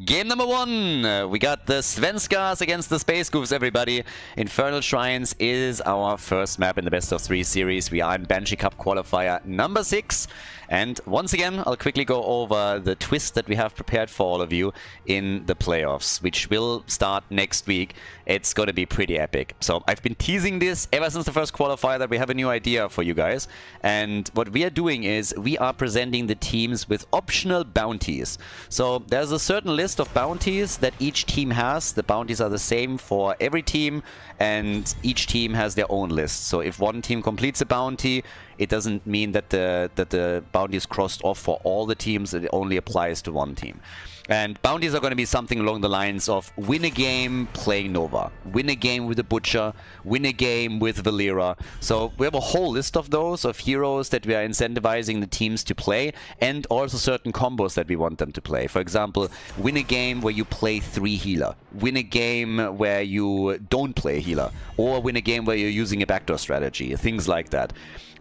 Game number 1, we got the Svenskas against the Space Goofs, everybody. Infernal Shrines is our first map in the best of 3 series. We are in Banshee Cup qualifier number 6. And once again, I'll quickly go over the twist that we have prepared for all of you in the playoffs, which will start next week. It's going to be pretty epic. So I've been teasing this ever since the first qualifier that we have a new idea for you guys. And what we are doing is we are presenting the teams with optional bounties. So there's a certain list of bounties that each team has. The bounties are the same for every team, and each team has their own list. So if one team completes a bounty, it doesn't mean that the bounty is crossed off for all the teams. It only applies to one team. And bounties are going to be something along the lines of win a game playing Nova, win a game with the Butcher, win a game with Valera. So we have a whole list of those, of heroes that we are incentivizing the teams to play, and also certain combos that we want them to play. For example, win a game where you play 3 healer, win a game where you don't play healer, or win a game where you're using a backdoor strategy, things like that.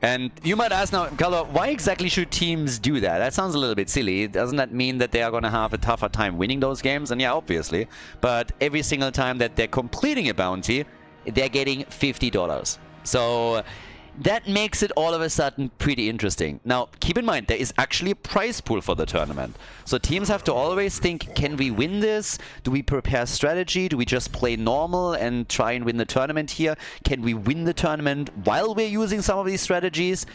And you might ask now, Khaldor, why exactly should teams do that? That sounds a little bit silly. Doesn't that mean that they are going to have a tougher time winning those games? And yeah, obviously. But every single time that they're completing a bounty, they're getting $50. So that makes it all of a sudden pretty interesting. Now, keep in mind, there is actually a prize pool for the tournament. So teams have to always think, can we win this? Do we prepare strategy? Do we just play normal and try and win the tournament here? Can we win the tournament while we're using some of these strategies?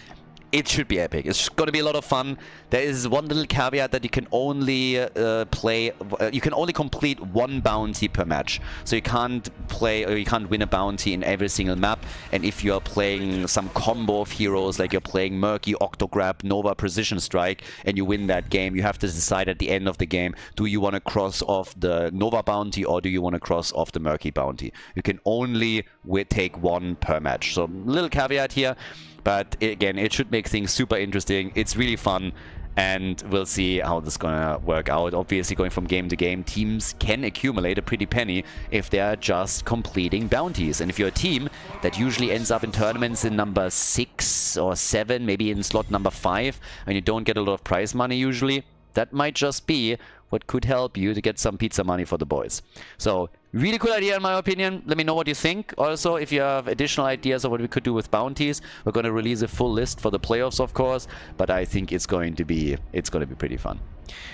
It should be epic. It's going to be a lot of fun. There is one little caveat that you can only you can only complete 1 bounty per match. So you can't play, or you can't win a bounty in every single map. And if you're playing some combo of heroes, like you're playing Murky, Octograb, Nova, Precision Strike, and you win that game, you have to decide at the end of the game, do you want to cross off the Nova bounty or do you want to cross off the Murky bounty? You can only take 1 per match. So little caveat here. But again, it should make things super interesting. It's really fun, and we'll see how this is gonna work out. Obviously, going from game to game, teams can accumulate a pretty penny if they are just completing bounties. And if you're a team that usually ends up in tournaments in number 6 or 7, maybe in slot number 5, and you don't get a lot of prize money usually, that might just be what could help you to get some pizza money for the boys. So, really cool idea in my opinion. Let me know what you think. Also, if you have additional ideas of what we could do with bounties, we're going to release a full list for the playoffs, of course. But I think it's going to be pretty fun.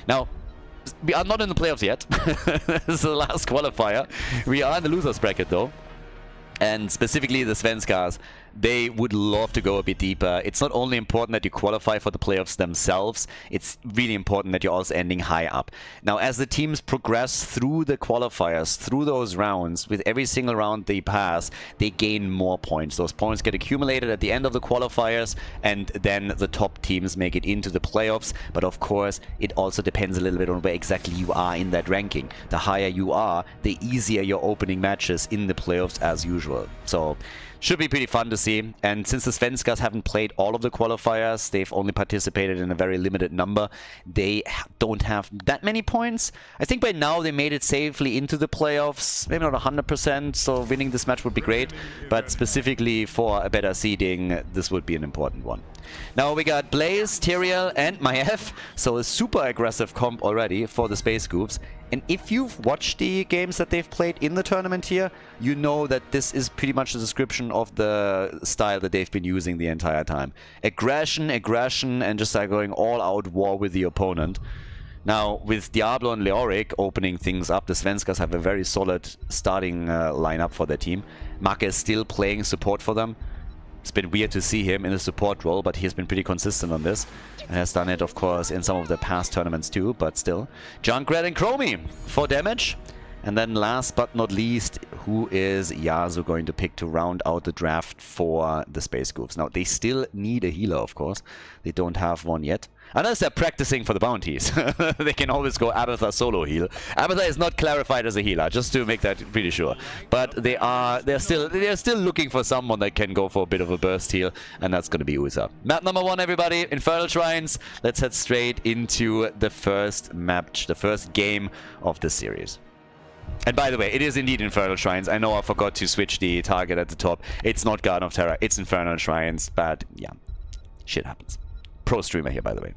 Now, we are not in the playoffs yet. This is the last qualifier. We are in the losers bracket though. And specifically the Svenskas, they would love to go a bit deeper. It's not only important that you qualify for the playoffs themselves, it's really important that you're also ending high up. Now, as the teams progress through the qualifiers, through those rounds, with every single round they pass, they gain more points. Those points get accumulated at the end of the qualifiers, and then the top teams make it into the playoffs. But of course, it also depends a little bit on where exactly you are in that ranking. The higher you are, the easier your opening matches in the playoffs as usual. So, should be pretty fun to see. And since the Svenskas haven't played all of the qualifiers, they've only participated in a very limited number. They don't have that many points. I think by now they made it safely into the playoffs. Maybe not 100%, so winning this match would be great. But specifically for a better seeding, this would be an important one. Now we got Blaze, Tyrael, and Maiev. So a super aggressive comp already for the Space Goofs. And if you've watched the games that they've played in the tournament here, you know that this is pretty much the description of the style that they've been using the entire time. Aggression, aggression, and just like going all-out war with the opponent. Now, with Diablo and Leoric opening things up, the Svenskas have a very solid starting lineup for their team. Maka is still playing support for them. It's been weird to see him in a support role, but he's been pretty consistent on this. And has done it, of course, in some of the past tournaments too, but still. Junkrat and Chromie for damage. And then last but not least, who is Yasuo going to pick to round out the draft for the Space Goofs? Now, they still need a healer, of course. They don't have one yet. Unless they're practicing for the bounties. They can always go Abathur solo heal. Abathur is not clarified as a healer, just to make that pretty sure. But they're still looking for someone that can go for a bit of a burst heal, and that's going to be Usa. Map number 1, everybody, Infernal Shrines. Let's head straight into the first match, the first game of this series. And by the way, it is indeed Infernal Shrines. I know I forgot to switch the target at the top. It's not Garden of Terror, it's Infernal Shrines, but yeah, shit happens. Pro streamer here, by the way.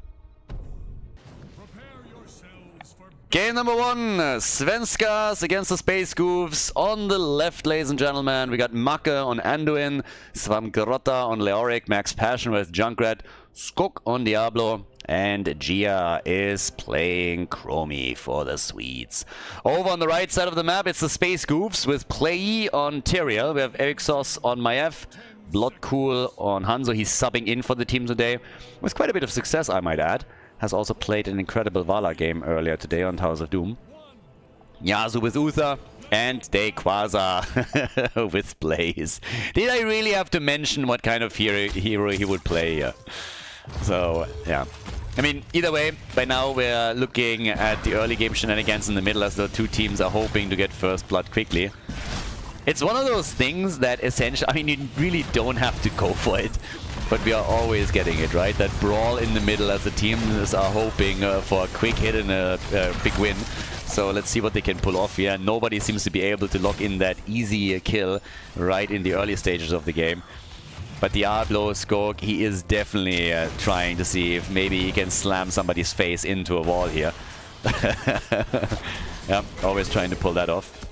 Prepare yourselves for Game number 1, Svenskas against the Space Goofs. On the left, ladies and gentlemen, we got Macke on Anduin, Svamgrotta on Leoric, Max Passion with Junkrat, Skok on Diablo, and Gia is playing Chromie for the Swedes. Over on the right side of the map, it's the Space Goofs with Play on Tyrael. We have Erixos on Maiev, Bloodcool on Hanzo. He's subbing in for the team today with quite a bit of success, I might add. Has also played an incredible Vala game earlier today on House of Doom. Yasuo with Uther, and Dayquaza with Blaze. Did I really have to mention what kind of hero he would play here? So, yeah. I mean, either way, by now we're looking at the early game shenanigans in the middle as the two teams are hoping to get first blood quickly. It's one of those things that essentially, I mean, you really don't have to go for it, but we are always getting it, right? That brawl in the middle as the teams are hoping for a quick hit and a big win. So let's see what they can pull off here. Nobody seems to be able to lock in that easy kill right in the early stages of the game. But Diablo, Skog, he is definitely trying to see if maybe he can slam somebody's face into a wall here. Yeah, always trying to pull that off.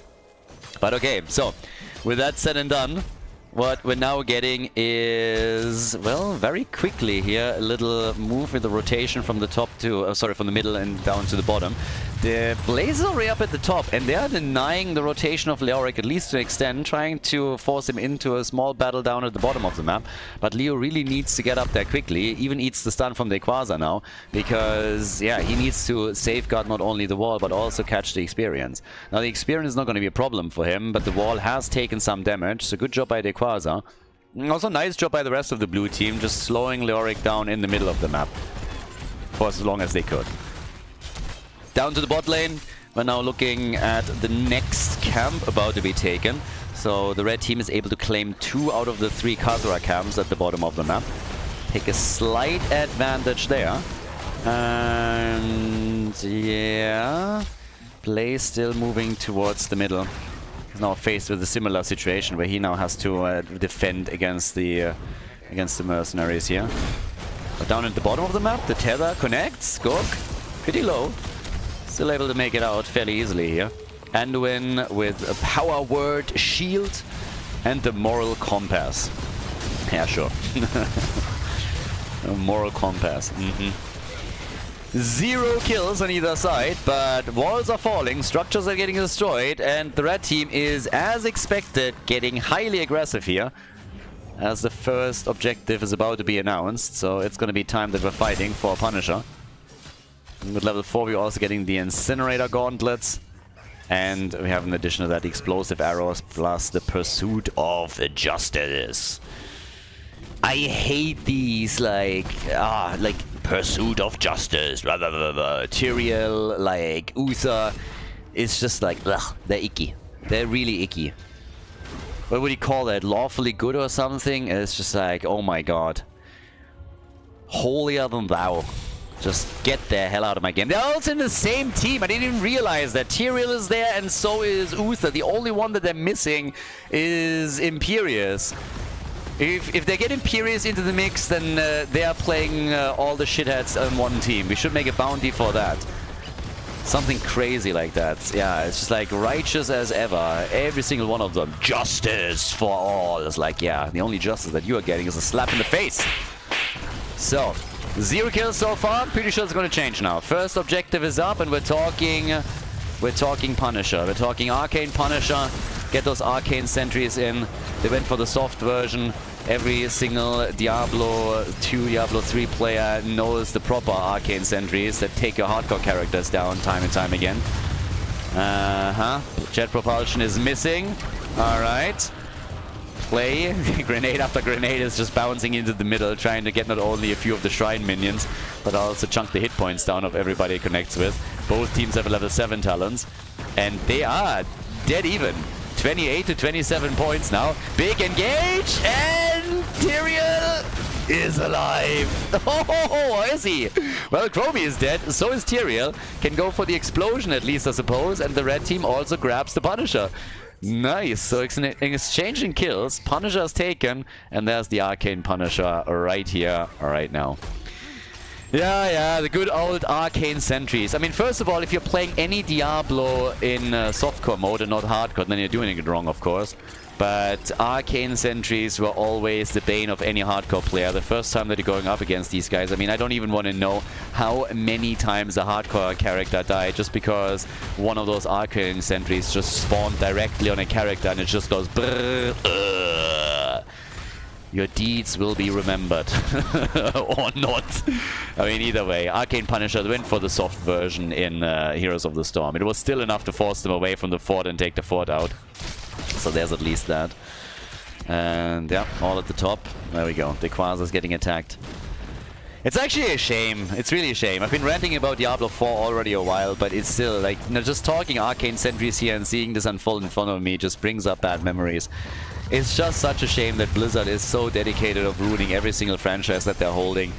But okay, so with that said and done, what we're now getting is, well, very quickly here, a little move with the rotation from the top to, sorry, from the middle and down to the bottom. The Blaze is already up at the top, and they are denying the rotation of Leoric, at least to an extent, trying to force him into a small battle down at the bottom of the map. But Leo really needs to get up there quickly, even eats the stun from Dayquaza now, because, yeah, he needs to safeguard not only the wall, but also catch the experience. Now, the experience is not going to be a problem for him, but the wall has taken some damage, so good job by Dayquaza. Also, nice job by the rest of the blue team, just slowing Leoric down in the middle of the map for as long as they could. Down to the bot lane, we're now looking at the next camp about to be taken. So the red team is able to claim 2 out of the 3 Khaldor camps at the bottom of the map. Take a slight advantage there. And yeah, Play still moving towards the middle. He's now faced with a similar situation where he now has to defend against the mercenaries here. But down at the bottom of the map, the tether connects. Skog, pretty low. Still able to make it out fairly easily here. Anduin with a power word shield and the moral compass. Yeah, sure. A moral compass. 0 kills on either side, but walls are falling, structures are getting destroyed, and the red team is, as expected, getting highly aggressive here. As the first objective is about to be announced, so it's going to be time that we're fighting for a Punisher. With level 4 we're also getting the Incinerator Gauntlets. And we have in addition to that the Explosive Arrows plus the Pursuit of Justice. I hate these like Pursuit of Justice, Tyrael, like Uther. It's just like, ugh, they're icky. They're really icky. What would you call that? Lawfully good or something? It's just like, oh my god. Holier than thou. Just get the hell out of my game. They're also in the same team. I didn't even realize that. Tyrael is there and so is Uther. The only one that they're missing is Imperius. If they get Imperius into the mix, then they are playing all the shitheads on one team. We should make a bounty for that. Something crazy like that. Yeah, it's just like righteous as ever. Every single one of them. Justice for all. It's like, yeah, the only justice that you are getting is a slap in the face. So, 0 kills so far. Pretty sure it's going to change now. First objective is up, and we're talking Punisher. We're talking Arcane Punisher. Get those Arcane Sentries in. They went for the soft version. Every single Diablo 2, Diablo 3 player knows the proper Arcane Sentries that take your hardcore characters down time and time again. Jet propulsion is missing. Alright. Play. Grenade after grenade is just bouncing into the middle, trying to get not only a few of the Shrine minions, but also chunk the hit points down of everybody it connects with. Both teams have level 7 talents, and they are dead even. 28 to 27 points now. Big engage, and Tyrael is alive. Oh, is he? Well, Chromie is dead, so is Tyrael. Can go for the explosion at least, I suppose, and the red team also grabs the Punisher. Nice. So in exchanging kills, Punisher is taken, and there's the Arcane Punisher right here, right now. Yeah, the good old arcane sentries. I mean, first of all, if you're playing any Diablo in softcore mode and not hardcore, then you're doing it wrong, of course. But arcane sentries were always the bane of any hardcore player. The first time that you're going up against these guys, I mean, I don't even want to know how many times a hardcore character died just because one of those arcane sentries just spawned directly on a character and it just goes brrr, Your deeds will be remembered. Or not. I mean, either way, Arcane Punisher went for the soft version in Heroes of the Storm. It was still enough to force them away from the fort and take the fort out. So there's at least that. And yeah, all at the top. There we go. The Quasar's getting attacked. It's actually a shame. It's really a shame. I've been ranting about Diablo 4 already a while, but it's still like, you know, just talking Arcane Sentries here and seeing this unfold in front of me just brings up bad memories. It's just such a shame that Blizzard is so dedicated of ruining every single franchise that they're holding.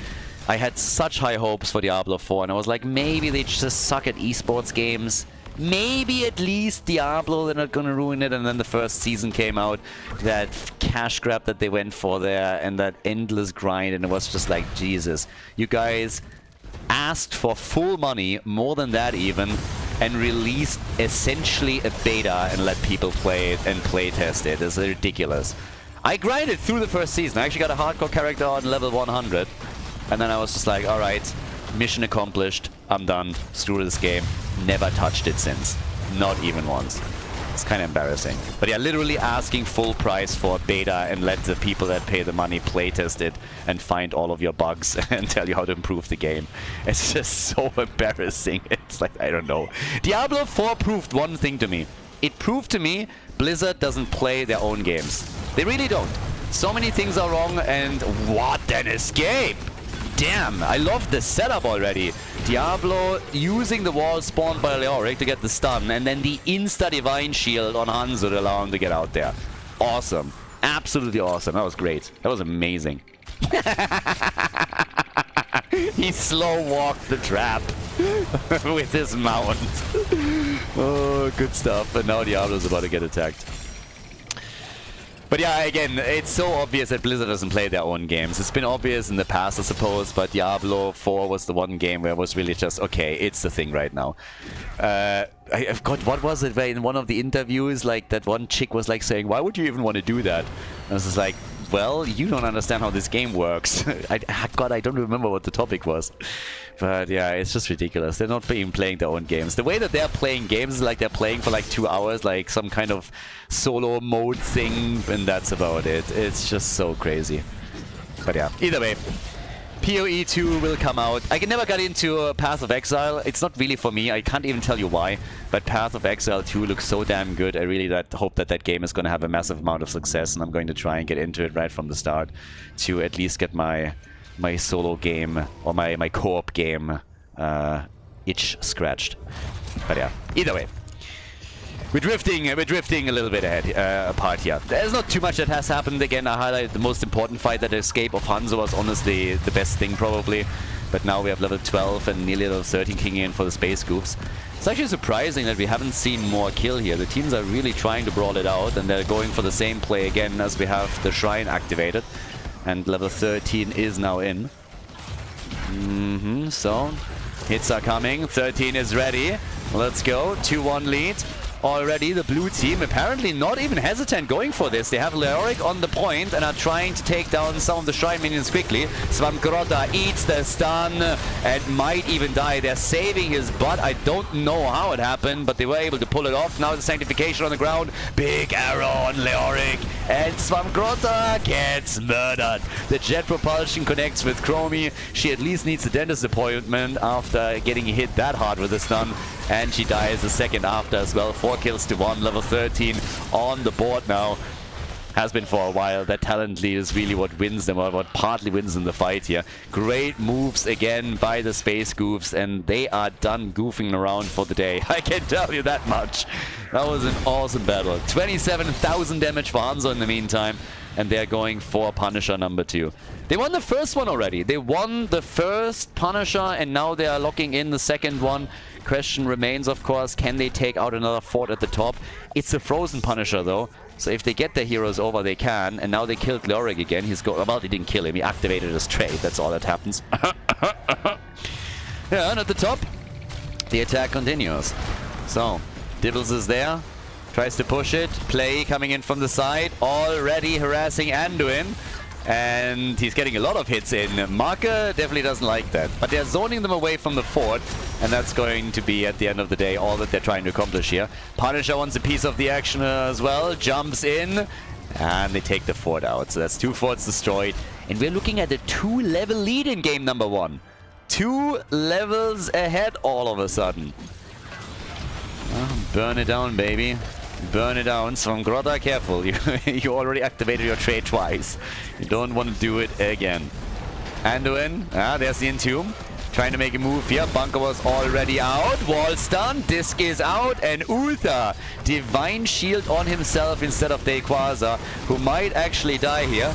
I had such high hopes for Diablo 4 and I was like, maybe they just suck at esports games. Maybe at least Diablo, they're not gonna ruin it. And then the first season came out, that cash grab that they went for there and that endless grind, and it was just like, Jesus, you guys asked for full money, more than that even, and released essentially a beta and let people play it and play test it. It's ridiculous. I grinded through the first season. I actually got a hardcore character on level 100. And then I was just like, alright, mission accomplished. I'm done. Screw this game. Never touched it since. Not even once. It's kind of embarrassing. But yeah, literally asking full price for a beta and let the people that pay the money playtest it and find all of your bugs and tell you how to improve the game. It's just so embarrassing. It's like, I don't know. Diablo 4 proved one thing to me. It proved to me Blizzard doesn't play their own games. They really don't. So many things are wrong, and what an escape! Damn, I love the setup already. Diablo using the wall spawned by Leoric to get the stun, and then the insta-divine shield on Hanzo to allow him to get out there. Awesome. Absolutely awesome. That was great. That was amazing. He slow-walked the trap with his mount. Oh, good stuff. And now Diablo's about to get attacked. But yeah, again, it's so obvious that Blizzard doesn't play their own games. It's been obvious in the past, I suppose, but Diablo 4 was the one game where it was really just, okay, it's the thing right now. I've got, what was it, where in one of the interviews, like, that one chick was like saying, why would you even want to do that? And I was just like, well, you don't understand how this game works. God, I don't remember what the topic was. But yeah, it's just ridiculous. They're not even playing their own games. The way that they're playing games is like they're playing for like 2 hours, like some kind of solo mode thing, and that's about it. It's just so crazy. But yeah, either way. PoE 2 will come out. I never got into Path of Exile. It's not really for me. I can't even tell you why. But Path of Exile 2 looks so damn good. I really hope that that game is going to have a massive amount of success. And I'm going to try and get into it right from the start to at least get my solo game or my co-op game itch scratched. But yeah, either way. We're drifting a little bit apart here. There's not too much that has happened. Again, I highlighted the most important fight. That escape of Hanzo was honestly the best thing, probably. But now we have level 12 and nearly level 13 kicking in for the Space Goofs. It's actually surprising that we haven't seen more kill here. The teams are really trying to brawl it out, and they're going for the same play again as we have the Shrine activated. And level 13 is now in. So, hits are coming. 13 is ready. Let's go. 2-1 lead. Already the blue team apparently not even hesitant going for this. They have Leoric on the point and are trying to take down some of the Shrine minions quickly. Svamgrota eats the stun and might even die. They're saving his butt. I don't know how it happened, but they were able to pull it off. Now the Sanctification on the ground. Big arrow on Leoric, and Svamgrota gets murdered. The jet propulsion connects with Chromie. She at least needs a dentist appointment after getting hit that hard with the stun. And she dies a second after as well. 4 kills to 1, level 13 on the board now. Has been for a while. That talent lead is really what wins them, or what partly wins them the fight here. Great moves again by the Space Goofs, and they are done goofing around for the day. I can tell you that much. That was an awesome battle. 27,000 damage for Hanzo in the meantime, and they're going for Punisher number 2. They won the first one already. They won the first Punisher, and now they are locking in the second one. Question remains, of course, can they take out another fort at the top? It's a frozen Punisher, though. So if they get their heroes over, they can. And now they killed Leoric again. Well, they didn't kill him. He activated his trade. That's all that happens. Yeah, and at the top, the attack continues. So, Dibbles is there. Tries to push it. Play coming in from the side. Already harassing Anduin. And he's getting a lot of hits in. Marker definitely doesn't like that. But they're zoning them away from the fort. And that's going to be, at the end of the day, all that they're trying to accomplish here. Punisher wants a piece of the action as well. Jumps in. And they take the fort out. So that's 2 forts destroyed. And we're looking at a 2-level lead in game number 1. 2 levels ahead all of a sudden. Burn it down, baby. Burn it down. Svenskas, careful. You already activated your trade twice. You don't want to do it again. Anduin. There's the Entomb. Trying to make a move here. Bunker was already out. Wall stun. Disc is out. And Uther. Divine Shield on himself instead of Dayquaza, who might actually die here.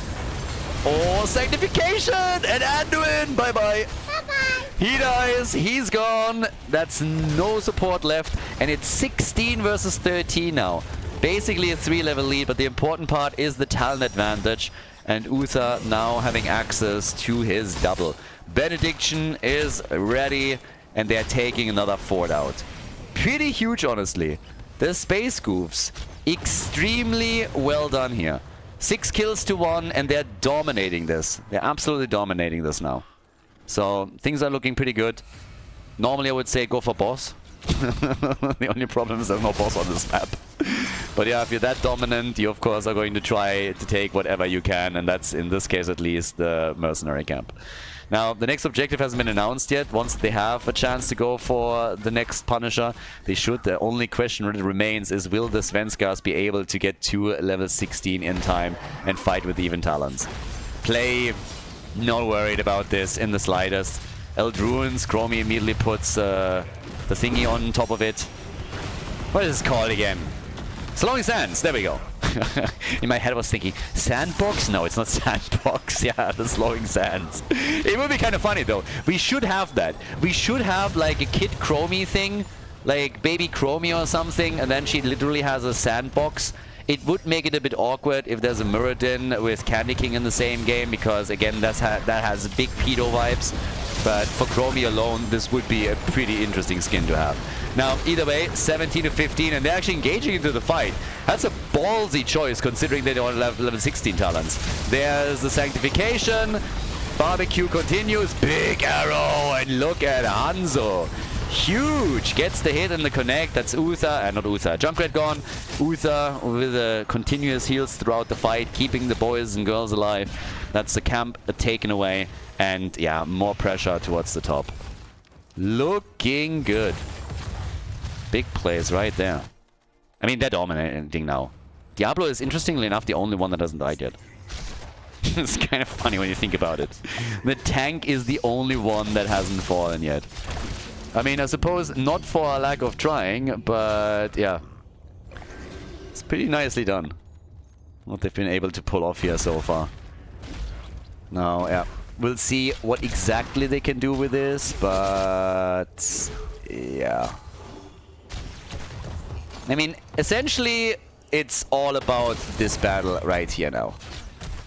Oh, Sanctification! And Anduin! Bye-bye. Bye-bye. He dies. He's gone. That's no support left. And it's 16 versus 13 now. Basically a 3-level lead, but the important part is the talent advantage. And Uther now having access to his double. Benediction is ready, and they're taking another fort out. Pretty huge, honestly. The Space Goofs, extremely well done here. 6 kills to 1, and they're dominating this. They're absolutely dominating this now. So, things are looking pretty good. Normally, I would say go for boss. The only problem is there's no boss on this map. But yeah, if you're that dominant, you of course are going to try to take whatever you can, and that's, in this case at least, the mercenary camp. Now, the next objective hasn't been announced yet. Once they have a chance to go for the next Punisher, they should. The only question really remains is, will the Svenskas be able to get to level 16 in time and fight with even talents? Play, not worried about this in the slightest. Eldruins, Chromie immediately puts the thingy on top of it. What is this called again? Slowing Sands, there we go. In my head I was thinking, Sandbox? No, it's not Sandbox. Yeah, the Slowing Sands. It would be kind of funny though. We should have that. We should have like a Kid Chromie thing, like Baby Chromie or something, and then she literally has a sandbox. It would make it a bit awkward if there's a Muradin with Candy King in the same game, because again, that has big pedo vibes. But for Chromie alone, this would be a pretty interesting skin to have. Now, either way, 17 to 15, and they're actually engaging into the fight. That's a ballsy choice, considering they don't have level 16 talents. There's the Sanctification. Barbecue continues. Big arrow, and look at Hanzo. Huge. Gets the hit and the connect. That's Uther. Not Uther. Junkrat gone. Uther with continuous heals throughout the fight, keeping the boys and girls alive. That's the camp taken away. And yeah, more pressure towards the top. Looking good. Big plays right there. I mean, they're dominating now. Diablo is, interestingly enough, the only one that hasn't died yet. It's kind of funny when you think about it. The tank is the only one that hasn't fallen yet. I mean, I suppose not for a lack of trying, but yeah. It's pretty nicely done. What they've been able to pull off here so far. Now, yeah. We'll see what exactly they can do with this, but yeah. I mean, essentially, it's all about this battle right here now.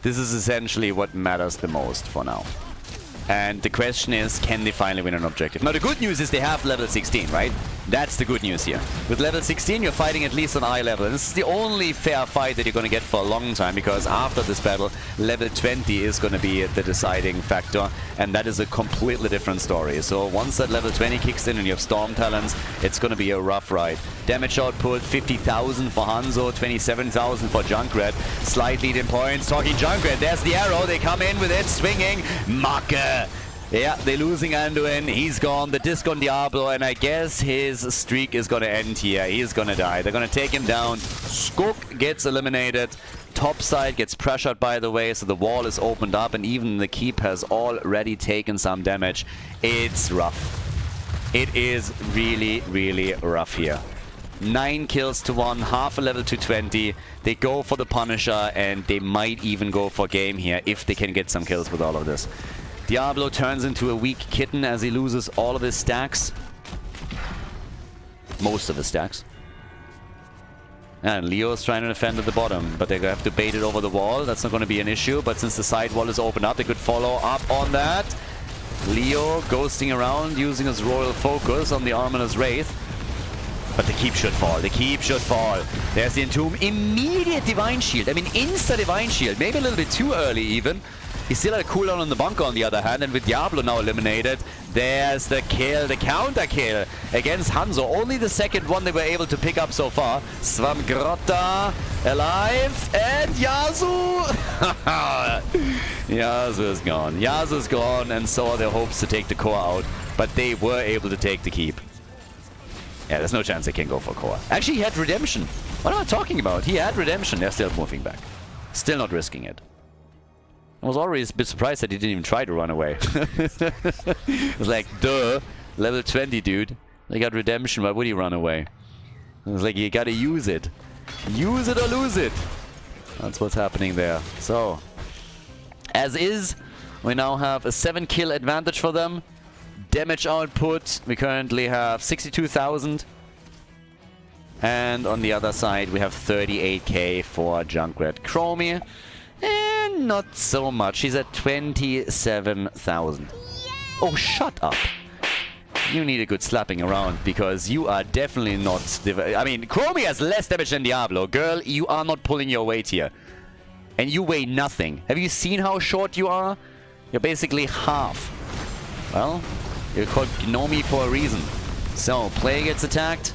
This is essentially what matters the most for now. And the question is, can they finally win an objective? Now, the good news is they have level 16, right? That's the good news here. With level 16, you're fighting at least on eye level. And this is the only fair fight that you're going to get for a long time, because after this battle, level 20 is going to be the deciding factor. And that is a completely different story. So once that level 20 kicks in and you have Storm Talents, it's going to be a rough ride. Damage output, 50,000 for Hanzo, 27,000 for Junkrat. Slight lead in points. Talking Junkrat, there's the arrow. They come in with it, swinging. Marker. Yeah, they're losing Anduin. He's gone. The disc on Diablo, and I guess his streak is going to end here. He's going to die. They're going to take him down. Skook gets eliminated. Top side gets pressured, by the way, so the wall is opened up, and even the keep has already taken some damage. It's rough. It is really, really rough here. 9 kills to 1, half a level to 20. They go for the Punisher, and they might even go for game here if they can get some kills with all of this. Diablo turns into a weak kitten as he loses all of his stacks. Most of his stacks. And Leo's trying to defend at the bottom, but they have to bait it over the wall. That's not going to be an issue, but since the side wall is open up, they could follow up on that. Leo ghosting around, using his Royal Focus on the Armoner's Wraith. But the keep should fall. The keep should fall. There's the Entomb. Immediate Divine Shield. I mean, insta Divine Shield. Maybe a little bit too early even. He still had a cooldown on the bunker on the other hand, and with Diablo now eliminated, there's the kill, the counter kill against Hanzo. Only the second one they were able to pick up so far. Svamgrotta alive, and Yasuo! Yasuo is gone. Yasuo is gone, and so are their hopes to take the core out. But they were able to take the keep. Yeah, there's no chance they can go for core. Actually, he had redemption. What am I talking about? He had redemption. They're still moving back. Still not risking it. I was already a bit surprised that he didn't even try to run away. It was like, duh, level 20 dude. They got redemption, why would he run away? It was like, you gotta use it. Use it or lose it. That's what's happening there. So, as is, we now have a 7-kill advantage for them. Damage output, we currently have 62,000. And on the other side, we have 38k for Junkrat Chromie. And not so much. She's at 27,000. Oh, shut up. You need a good slapping around, because you are definitely not... I mean, Chromie has less damage than Diablo. Girl, you are not pulling your weight here. And you weigh nothing. Have you seen how short you are? You're basically half. Well, you're called Gnomie for a reason. So, Plague gets attacked.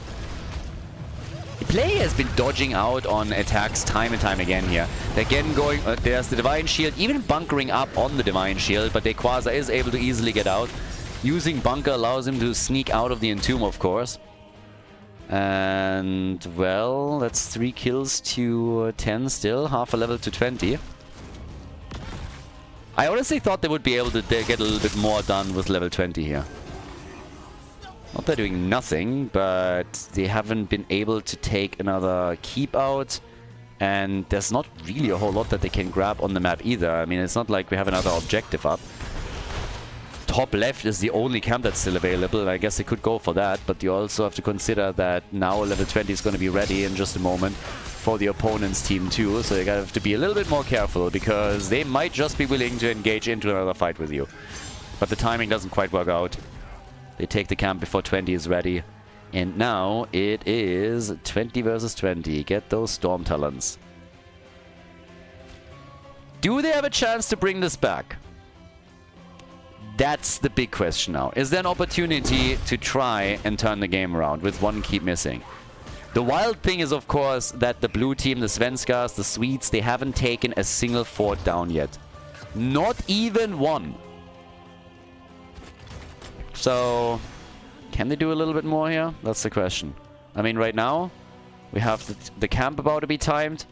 Plague has been dodging out on attacks time and time again here. Again going... there's the Divine Shield, even bunkering up on the Divine Shield, but Rayquaza is able to easily get out. Using Bunker allows him to sneak out of the Entomb, of course. And, well, that's 3 kills to 10 still. Half a level to 20. I honestly thought they would be able to get a little bit more done with level 20 here. Not they're doing nothing, but they haven't been able to take another keep out. And there's not really a whole lot that they can grab on the map either. I mean, it's not like we have another objective up. Top left is the only camp that's still available. I guess they could go for that, but you also have to consider that now level 20 is going to be ready in just a moment for the opponent's team too. So you gotta have to be a little bit more careful, because they might just be willing to engage into another fight with you. But the timing doesn't quite work out. They take the camp before 20 is ready. And now it is 20 versus 20. Get those Storm Talons. Do they have a chance to bring this back? That's the big question now. Is there an opportunity to try and turn the game around with one keep missing? The wild thing is, of course, that the blue team, the Svenskas, the Swedes, they haven't taken a single fort down yet. Not even one. So, can they do a little bit more here? That's the question. I mean, right now, we have the camp about to be timed.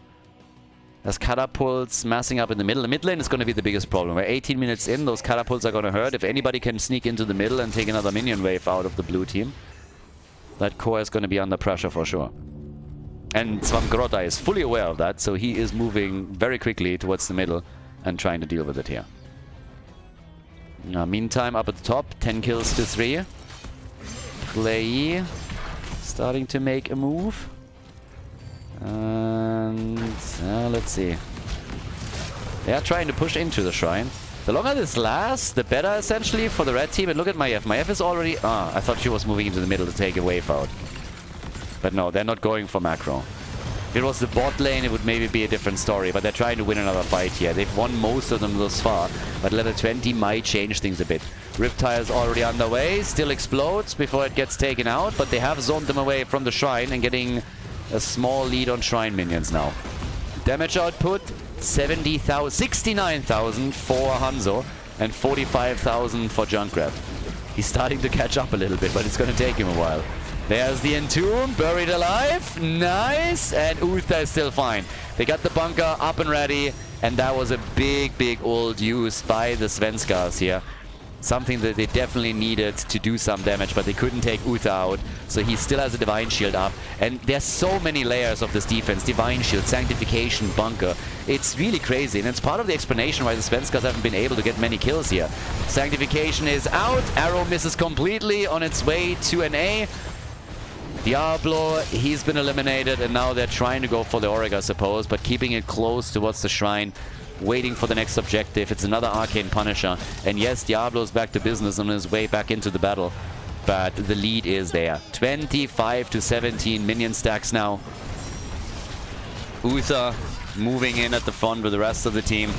There's catapults massing up in the middle. The mid lane is going to be the biggest problem. We're 18 minutes in, those catapults are going to hurt. If anybody can sneak into the middle and take another minion wave out of the blue team, that core is going to be under pressure for sure. And Svamgrotta is fully aware of that, so he is moving very quickly towards the middle and trying to deal with it here. Now, meantime, up at the top, 10 kills to 3. Play starting to make a move. And let's see. They are trying to push into the shrine. The longer this lasts, the better, essentially, for the red team. And look at my F. My F is already... Ah, I thought she was moving into the middle to take a wave out. But no, they're not going for macro. If it was the bot lane, it would maybe be a different story. But they're trying to win another fight here. They've won most of them thus far. But level 20 might change things a bit. Riptide is already underway. Still explodes before it gets taken out. But they have zoned them away from the shrine and getting a small lead on shrine minions now. Damage output, 69,000 for Hanzo and 45,000 for Junkrat. He's starting to catch up a little bit, but it's going to take him a while. There's the Entomb, buried alive. Nice. And Uther is still fine. They got the bunker up and ready, and that was a big, big ult used by the Svenskas here. Something that they definitely needed to do some damage, but they couldn't take Uther out. So he still has a Divine Shield up. And there's so many layers of this defense. Divine Shield, Sanctification, Bunker. It's really crazy. And it's part of the explanation why the Svenskas haven't been able to get many kills here. Sanctification is out. Arrow misses completely on its way to an A. Diablo, he's been eliminated. And now they're trying to go for the Auric, I suppose. But keeping it close towards the shrine waiting for the next objective. It's another Arcane Punisher. And yes, Diablo's back to business on his way back into the battle. But the lead is there. 25 to 17 minion stacks now. Uther moving in at the front with the rest of the team,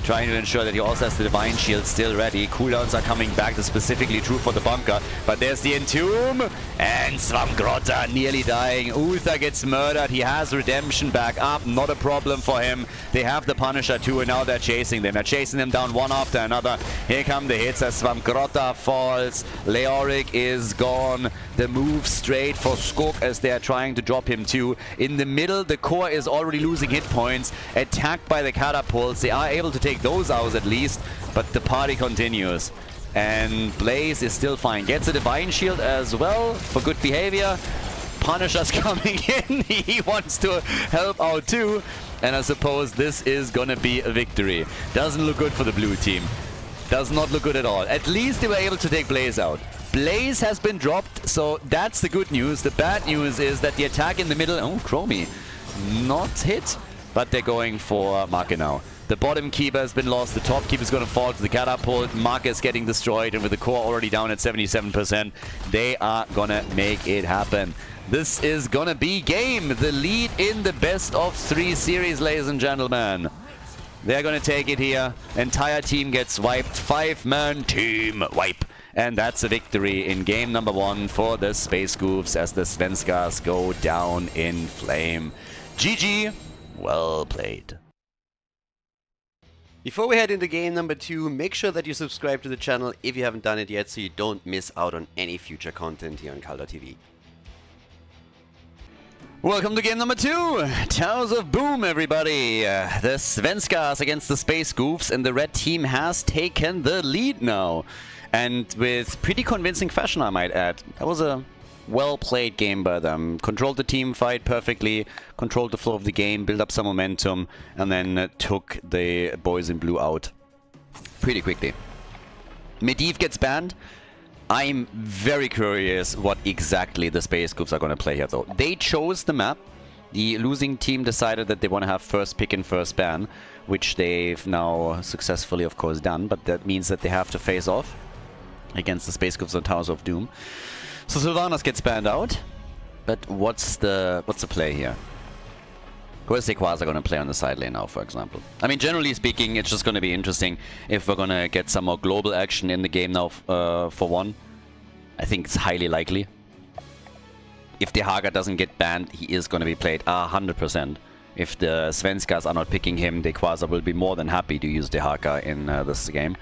trying to ensure that he also has the Divine Shield still ready. Cooldowns are coming back. That's specifically true for the bunker. But there's the Entomb. And Svamgrotta nearly dying. Uther gets murdered. He has Redemption back up. Not a problem for him. They have the Punisher too, and now they're chasing them. They're chasing them down one after another. Here come the hits as Svamgrotta falls. Leoric is gone. The move straight for Skog as they are trying to drop him too. In the middle, the core is already losing hit points. Attacked by the catapults. They are able to take those out at least, but the party continues. And Blaze is still fine. Gets a Divine Shield as well for good behavior. Punisher's coming in. He wants to help out too. And I suppose this is gonna be a victory. Doesn't look good for the blue team. Does not look good at all. At least they were able to take Blaze out. Blaze has been dropped, so that's the good news. The bad news is that the attack in the middle... Oh, Chromie. Not hit, but they're going for Marke now. The bottom keeper has been lost. The top keeper is going to fall to the catapult. Marke is getting destroyed, and with the core already down at 77%, they are going to make it happen. This is going to be game. The lead in the best of 3 series, ladies and gentlemen. They're going to take it here. Entire team gets wiped. 5-man team wipe. And that's a victory in game number 1 for the Space Goofs as the Svenskas go down in flame. GG. Well played. Before we head into game number 2, make sure that you subscribe to the channel if you haven't done it yet so you don't miss out on any future content here on Khaldor TV. Welcome to game number 2! Towers of Boom, everybody! The Svenskas against the Space Goofs, and the red team has taken the lead now. And with pretty convincing fashion, I might add. That was a well-played game by them. Controlled the team fight perfectly, controlled the flow of the game, built up some momentum, and then took the boys in blue out pretty quickly. Medivh gets banned. I'm very curious what exactly the Space Goofs are going to play here, though. They chose the map. The losing team decided that they want to have first pick and first ban, which they've now successfully, of course, done. But that means that they have to face off against the Space Goofs on Towers of Doom. So Sylvanas gets banned out. But what's the play here? Where's Sequoia going to play on the side lane now, for example? I mean, generally speaking, it's just going to be interesting if we're going to get some more global action in the game now for one. I think it's highly likely. If the Haga doesn't get banned, he is going to be played 100%. If the Svenskas are not picking him, the Quasar will be more than happy to use the Haga in this game.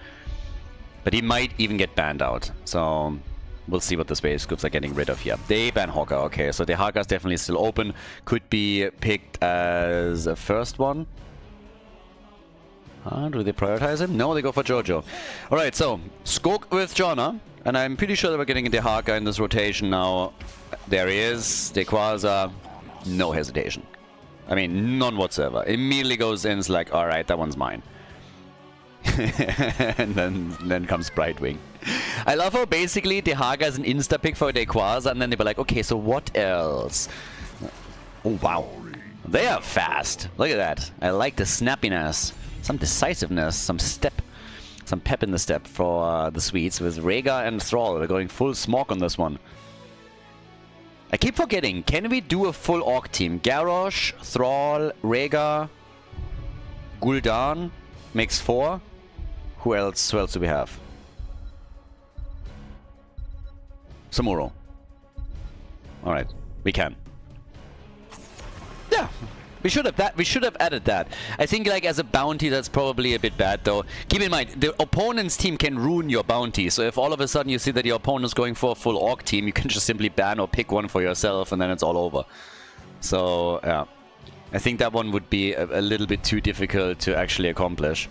But he might even get banned out. So we'll see what the Space Goofs are getting rid of here. They ban Hawker, okay. So the Haga is definitely still open. Could be picked as a first one. Do they prioritize him? No, they go for Jojo. Alright, so Skog with Jonna. And I'm pretty sure that we're getting the Haga in this rotation now. There he is. The Quasar. No hesitation. I mean, none whatsoever. Immediately goes in, it's like, alright, that one's mine. And then comes Brightwing. I love how basically the Haga is an insta-pick for the Quasar, and then they were like, okay, so what else? Oh, wow. They are fast. Look at that. I like the snappiness. Some decisiveness, some step. Some pep in the step for the Swedes with Rhaegar and Thrall. They're going full smog on this one. I keep forgetting, can we do a full Orc team? Garrosh, Thrall, Rhaegar, Gul'dan makes 4. Who else do we have? Samuro. Alright, we can. Yeah, we should have added that. I think like as a bounty that's probably a bit bad though. Keep in mind, the opponent's team can ruin your bounty. So if all of a sudden you see that your opponent's going for a full Orc team, you can just simply ban or pick one for yourself and then it's all over. So yeah, I think that one would be a little bit too difficult to actually accomplish.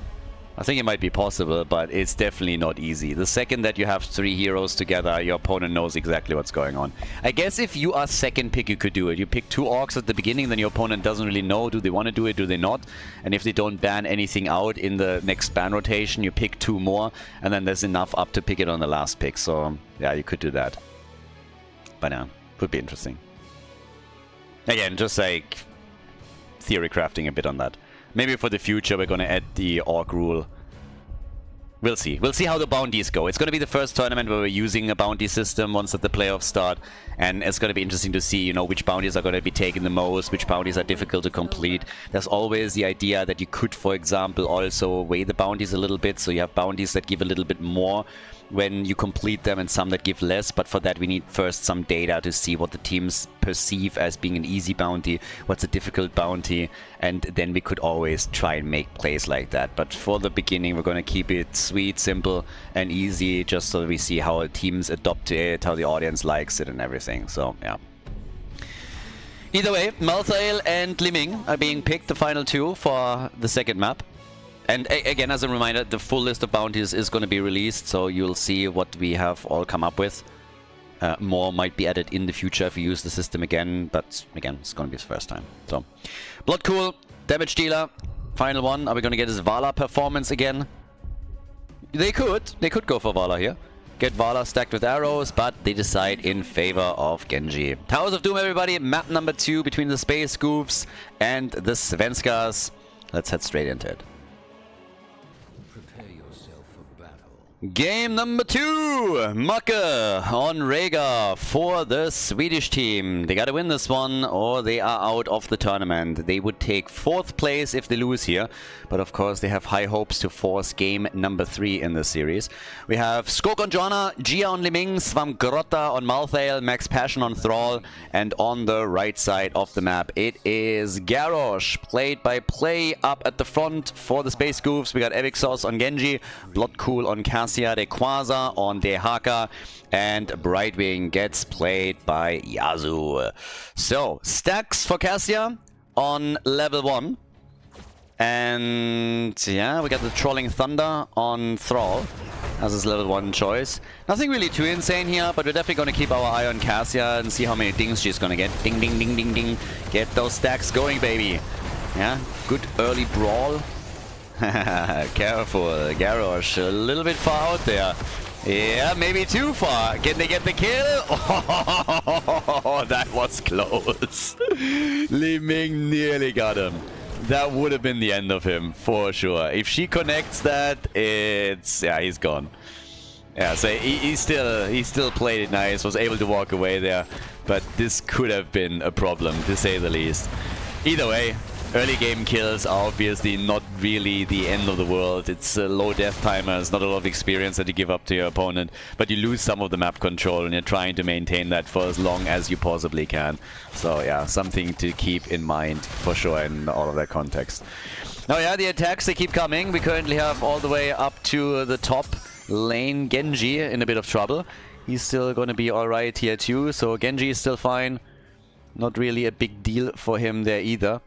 I think it might be possible, but it's definitely not easy. The second that you have 3 heroes together, your opponent knows exactly what's going on. I guess if you are second pick, you could do it. You pick 2 Orcs at the beginning, then your opponent doesn't really know, do they want to do it, do they not? And if they don't ban anything out in the next ban rotation, you pick 2 more, and then there's enough up to pick it on the last pick. So, yeah, you could do that. But yeah, would be interesting. Again, just like theory crafting a bit on that. Maybe for the future we're gonna add the orc rule. We'll see. We'll see how the bounties go. It's going to be the first tournament where we're using a bounty system once that the playoffs start. And it's going to be interesting to see, you know, which bounties are going to be taken the most, which bounties are difficult to complete. There's always the idea that you could, for example, also weigh the bounties a little bit. So you have bounties that give a little bit more when you complete them and some that give less. But for that we need first some data to see what the teams perceive as being an easy bounty, what's a difficult bounty, and then we could always try and make plays like that. But for the beginning we're going to keep it sweet, simple and easy, just so we see how teams adopt to it, how the audience likes it and everything. So yeah. Either way, Malthael and Liming are being picked, the final two for the second map. And again, as a reminder, the full list of bounties is going to be released, so you'll see what we have all come up with. More might be added in the future if we use the system again, but again, it's going to be his first time. So, Bloodcool, Damage Dealer, final one. Are we going to get his Vala performance again? They could go for Vala here. Get Vala stacked with arrows, but they decide in favor of Genji. Towers of Doom, everybody. Map number 2 between the Space Goofs and the Svenskas. Let's head straight into it. Game number 2, Mucke on Rhaegar for the Swedish team. They gotta win this one or they are out of the tournament. They would take 4th place if they lose here, but of course they have high hopes to force game number 3 in this series. We have Skok on Joanna, Gia on Liming, Svamgrotta on Malthael, Max Passion on Thrall, and on the right side of the map it is Garrosh, played by Play up at the front for the Space Goofs. We got Evixos on Genji, Bloodcool on Cassia, De Quasar on Dehaka, and Brightwing gets played by Yasuo. So, stacks for Cassia on level 1. And yeah, we got the Trolling Thunder on Thrall as his level 1 choice. Nothing really too insane here, but we're definitely going to keep our eye on Cassia and see how many dings she's going to get. Ding, ding, ding, ding, ding. Get those stacks going, baby. Yeah, good early brawl. Careful, Garrosh, a little bit far out there. Yeah, maybe too far. Can they get the kill? Oh, that was close. Li Ming nearly got him. That would have been the end of him, for sure. If she connects that, it's... yeah, he's gone. Yeah, so he still played it nice, was able to walk away there. But this could have been a problem, to say the least. Either way, early game kills are obviously not really the end of the world. It's a low death timer, it's not a lot of experience that you give up to your opponent, but you lose some of the map control and you're trying to maintain that for as long as you possibly can. So yeah, something to keep in mind for sure in all of that context. Now yeah, the attacks, they keep coming. We currently have all the way up to the top lane Genji in a bit of trouble. He's still going to be alright here too, so Genji is still fine. Not really a big deal for him there either.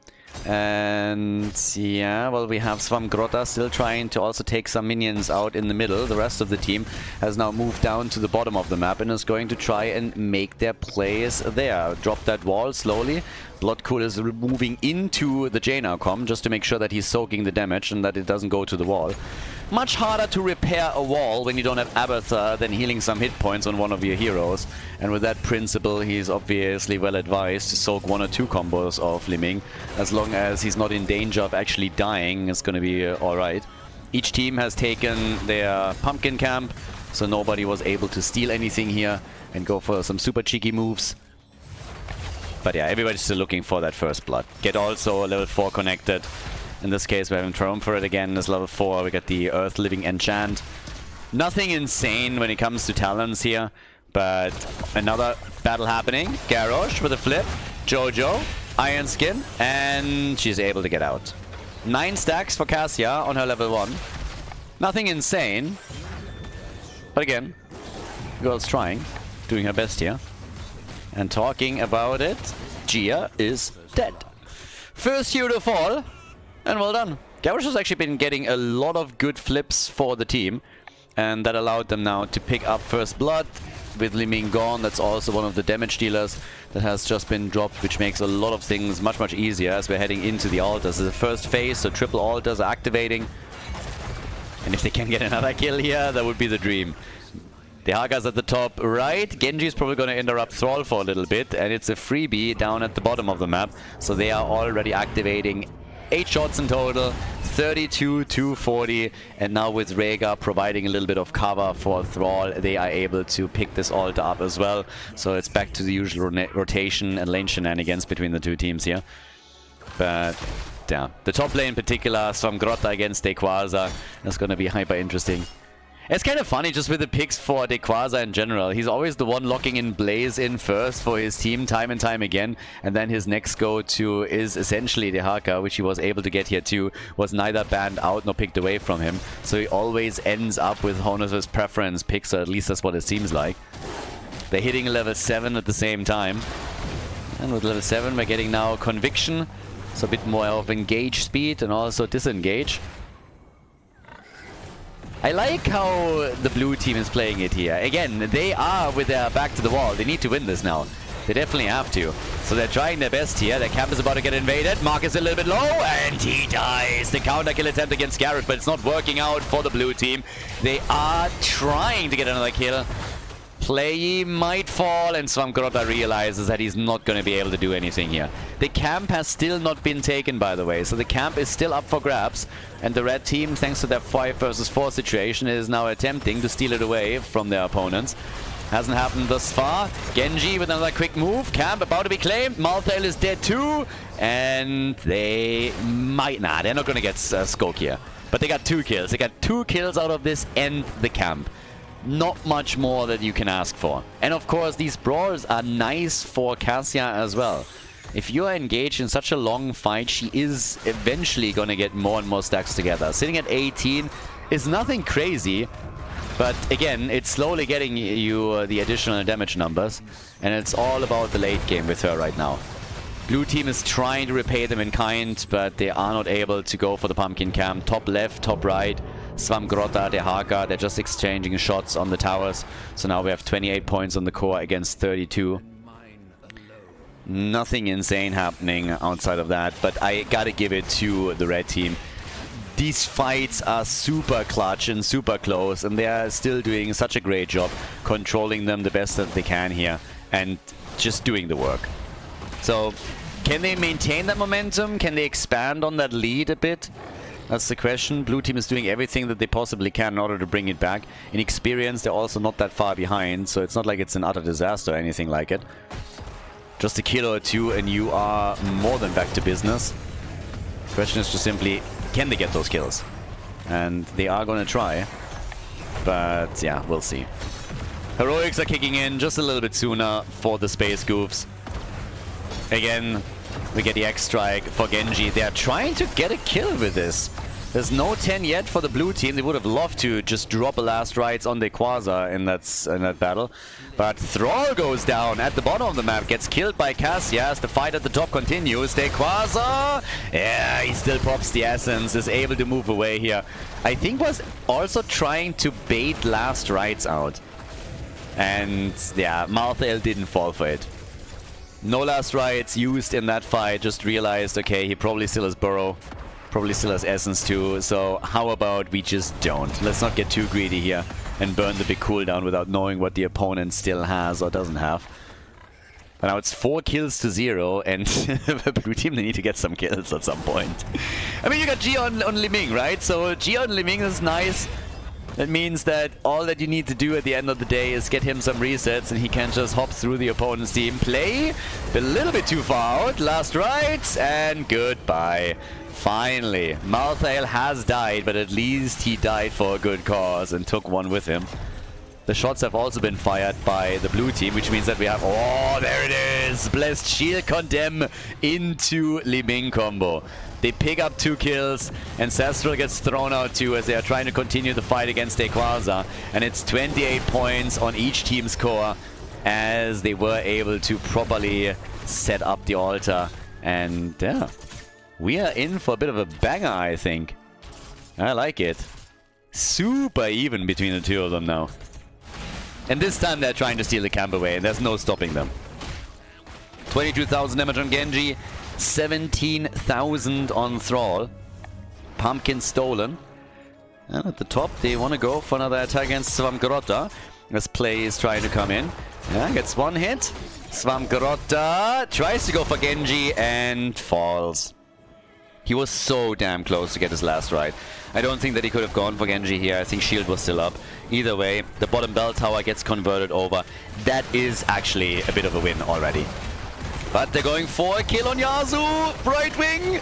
And yeah, well, we have Svamgrotta still trying to also take some minions out in the middle. The rest of the team has now moved down to the bottom of the map and is going to try and make their plays there. Drop that wall slowly. Bloodcool is moving into the Jaina-com just to make sure that he's soaking the damage and that it doesn't go to the wall. Much harder to repair a wall when you don't have Abathur than healing some hit points on one of your heroes. And with that principle, he's obviously well advised to soak 1 or 2 combos of Li Ming. As long as he's not in danger of actually dying, it's going to be alright. Each team has taken their pumpkin camp, so nobody was able to steal anything here and go for some super cheeky moves. But yeah, everybody's still looking for that first blood. Get also level 4 connected. In this case, we're having Triumvirate again as level 4. We got the Earth Living Enchant. Nothing insane when it comes to talents here, but another battle happening. Garrosh with a flip. Jojo, Iron Skin, and she's able to get out. 9 stacks for Cassia on her level 1. Nothing insane, but again, the girl's trying, doing her best here. And talking about it, Gia is dead. First hero to fall. And well done. Garrosh has actually been getting a lot of good flips for the team. And that allowed them now to pick up first blood. With Li Ming gone, that's also one of the damage dealers that has just been dropped, which makes a lot of things much, much easier as we're heading into the altars. This is the first phase, so triple altars are activating. And if they can get another kill here, that would be the dream. Dehaka's at the top right. Genji's probably going to interrupt Thrall for a little bit. And it's a freebie down at the bottom of the map. So they are already activating 8 shots in total, 32 to 40, and now with Rhaegar providing a little bit of cover for Thrall, they are able to pick this altar up as well. So it's back to the usual rotation and lane shenanigans between the two teams here. But yeah, the top lane in particular, Svamgrotta against Rayquaza, is going to be hyper interesting. It's kind of funny just with the picks for Rayquaza in general. He's always the one locking in Blaze in first for his team time and time again. And then his next go-to is essentially Dehaka, which he was able to get here too. Was neither banned out nor picked away from him. So he always ends up with Honus's preference picks, or at least that's what it seems like. They're hitting level 7 at the same time. And with level 7 we're getting now Conviction. So a bit more of engage speed and also disengage. I like how the blue team is playing it here. Again, they are with their back to the wall. They need to win this now. They definitely have to. So they're trying their best here. Their camp is about to get invaded. Mark is a little bit low, and he dies. The counter kill attempt against Garrett, but it's not working out for the blue team. They are trying to get another kill. Play might fall, and Svamgrotta realizes that he's not going to be able to do anything here. The camp has still not been taken, by the way, so the camp is still up for grabs. And the red team, thanks to their 5 versus 4 situation, is now attempting to steal it away from their opponents. Hasn't happened thus far. Genji with another quick move. Camp about to be claimed. Malthael is dead too. And they might not. They're not going to get Skoke here. But they got 2 kills. They got 2 kills out of this and the camp. Not much more that you can ask for. And of course, these brawls are nice for Cassia as well. If you are engaged in such a long fight, she is eventually going to get more and more stacks together. Sitting at 18 is nothing crazy, but again, it's slowly getting you the additional damage numbers, and it's all about the late game with her right now. Blue team is trying to repay them in kind, but they are not able to go for the pumpkin camp. Top left, top right, Svamgrotta, Dehaka, they're just exchanging shots on the towers. So now we have 28 points on the core against 32. Nothing insane happening outside of that, but I gotta give it to the red team. These fights are super clutch and super close, and they are still doing such a great job controlling them the best that they can here and just doing the work. So, can they maintain that momentum? Can they expand on that lead a bit? That's the question. Blue team is doing everything that they possibly can in order to bring it back. In experience, they're also not that far behind, so it's not like it's an utter disaster or anything like it. Just a kill or 2 and you are more than back to business. The question is just simply, can they get those kills? And they are going to try. But yeah, we'll see. Heroics are kicking in just a little bit sooner for the Space Goofs. Again, we get the X-Strike for Genji. They are trying to get a kill with this. There's no 10 yet for the blue team. They would have loved to just drop a last rites on Rayquaza in that battle. But Thrall goes down at the bottom of the map, gets killed by Cassia as the fight at the top continues. Rayquaza, yeah, he still pops the essence, is able to move away here. I think was also trying to bait last rites out. And yeah, Malthael didn't fall for it. No last rites used in that fight, just realized, okay, he probably still has Burrow. Probably still has Essence too, so how about we just don't? Let's not get too greedy here and burn the big cooldown without knowing what the opponent still has or doesn't have. But now it's 4 kills to 0, and the blue team, they need to get some kills at some point. I mean, you got G on Li Ming, right? So G on Li Ming is nice. That means that all that you need to do at the end of the day is get him some resets and he can just hop through the opponent's team. Play a little bit too far out. Last rites and goodbye. Finally, Malthael has died, but at least he died for a good cause and took one with him. The shots have also been fired by the blue team, which means that we have... Oh, there it is! Blessed Shield Condemn into Li Ming combo. They pick up 2 kills, Ancestral gets thrown out too as they are trying to continue the fight against Rayquaza. And it's 28 points on each team's core as they were able to properly set up the altar. And yeah, we are in for a bit of a banger, I think. I like it. Super even between the two of them now. And this time they're trying to steal the camp away and there's no stopping them. 22,000 damage on Genji. 17,000 on Thrall. Pumpkin stolen. And at the top, they want to go for another attack against Svamgrotta. As Play is trying to come in. Yeah, gets 1 hit. Svamgrotta tries to go for Genji and falls. He was so damn close to get his last right. I don't think that he could have gone for Genji here. I think shield was still up. Either way, the bottom bell tower gets converted over. That is actually a bit of a win already. But they're going for a kill on Yasuo. Brightwing.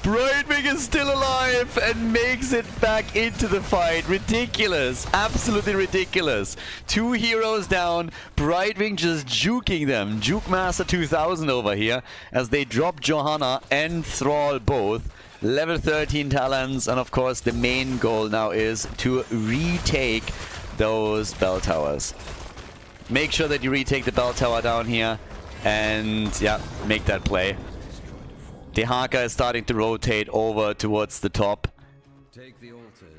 Brightwing is still alive and makes it back into the fight. Ridiculous. Absolutely ridiculous. 2 heroes down. Brightwing just juking them. Juke Master 2000 over here as they drop Johanna and Thrall both. Level 13 talents, and of course the main goal now is to retake those bell towers. Make sure that you retake the bell tower down here and yeah, make that play. Dehaka is starting to rotate over towards the top.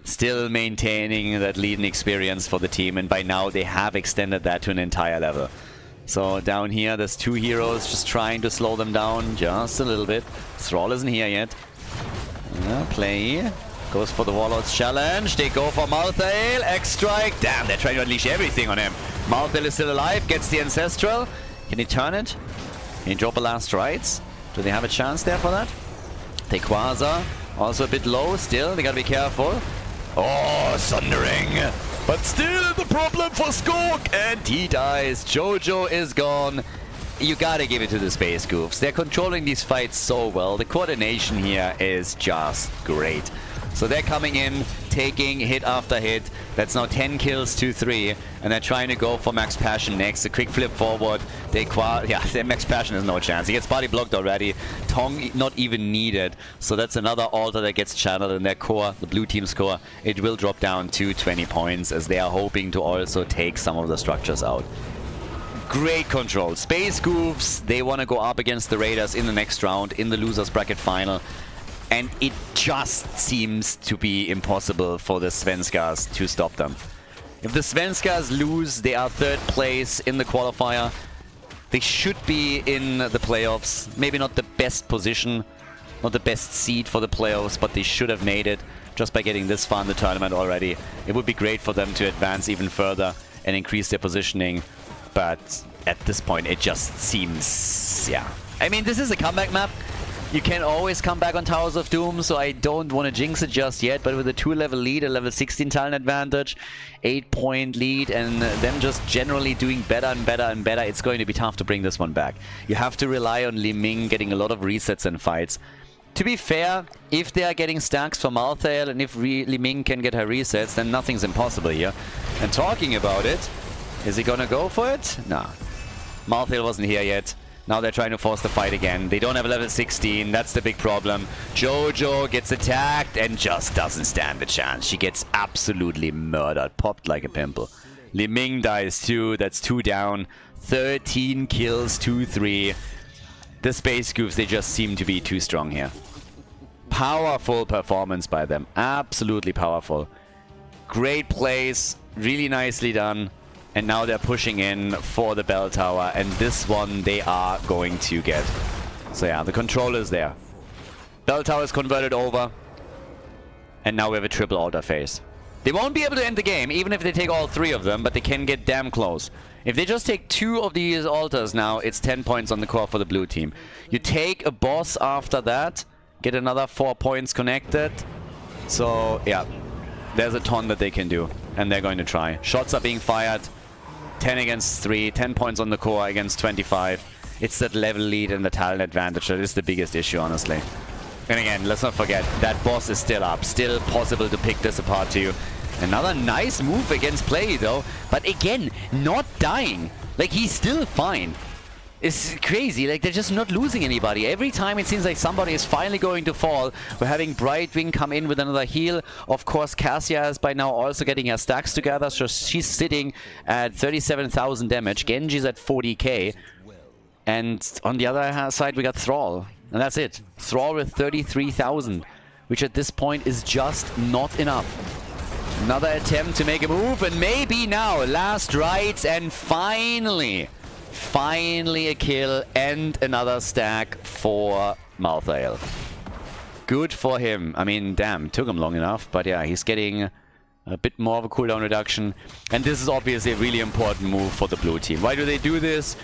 Still maintaining that lead and experience for the team, and by now they have extended that to an entire level. So down here there's 2 heroes just trying to slow them down just a little bit. Thrall isn't here yet. Play goes for the Warlord's challenge. They go for Malthael. X-Strike. Damn, they're trying to unleash everything on him. Malthael is still alive. Gets the Ancestral. Can he turn it? Can he drop a last rites? Do they have a chance there for that? Tequaza. Also a bit low still. They gotta be careful. Oh, Sundering. But still the problem for Skork. And he dies. Jojo is gone. You gotta give it to the Space Goofs. They're controlling these fights so well. The coordination here is just great. So they're coming in, taking hit after hit. That's now 10 kills to 3. And they're trying to go for Max Passion next. A quick flip forward. Their Max Passion has no chance. He gets body blocked already. Tong not even needed. So that's another altar that gets channeled in their core, the blue team's core. It will drop down to 20 points as they are hoping to also take some of the structures out. Great control. Space Goofs, they want to go up against the Raiders in the next round, in the losers bracket final. And it just seems to be impossible for the Svenskas to stop them. If the Svenskas lose, they are 3rd place in the qualifier. They should be in the playoffs. Maybe not the best position, not the best seed for the playoffs, but they should have made it just by getting this far in the tournament already. It would be great for them to advance even further and increase their positioning. But at this point, it just seems, yeah. I mean, this is a comeback map. You can always come back on Towers of Doom, so I don't want to jinx it just yet. But with a 2-level lead, a level 16 talent advantage, 8-point lead, and them just generally doing better and better and better, it's going to be tough to bring this one back. You have to rely on Li Ming getting a lot of resets and fights. To be fair, if they are getting stacks for Malthael and if Li Ming can get her resets, then nothing's impossible here. And talking about it, is he gonna go for it? Nah. Malthael wasn't here yet. Now they're trying to force the fight again. They don't have a level 16. That's the big problem. Jojo gets attacked and just doesn't stand a chance. She gets absolutely murdered. Popped like a pimple. Li Ming dies too. That's 2 down. 13 kills, 2-3. The Space Goofs, they just seem to be too strong here. Powerful performance by them. Absolutely powerful. Great plays. Really nicely done. And now they're pushing in for the bell tower, and this one they are going to get. So yeah, the control is there. Bell tower is converted over. And now we have a triple altar phase. They won't be able to end the game, even if they take all 3 of them, but they can get damn close. If they just take 2 of these altars now, it's 10 points on the core for the blue team. You take a boss after that, get another 4 points connected. So yeah, there's a ton that they can do, and they're going to try. Shots are being fired. 10 against 3, 10 points on the core against 25. It's that level lead and the talent advantage that is the biggest issue, honestly. And again, let's not forget, that boss is still up. Still possible to pick this apart too. Another nice move against Play, though. But again, not dying. Like, he's still fine. It's crazy, like they're just not losing anybody. Every time it seems like somebody is finally going to fall. We're having Brightwing come in with another heal. Of course, Cassia is by now also getting her stacks together, so she's sitting at 37,000 damage. Genji's at 40k. And on the other side, we got Thrall. And that's it. Thrall with 33,000, which at this point is just not enough. Another attempt to make a move, and maybe now, last rites, and finally a kill and another stack for Malthael. Good for him. I mean, damn, took him long enough, but yeah, he's getting A bit more of a cooldown reduction. And this is obviously a really important move for the blue team. Why do they do this?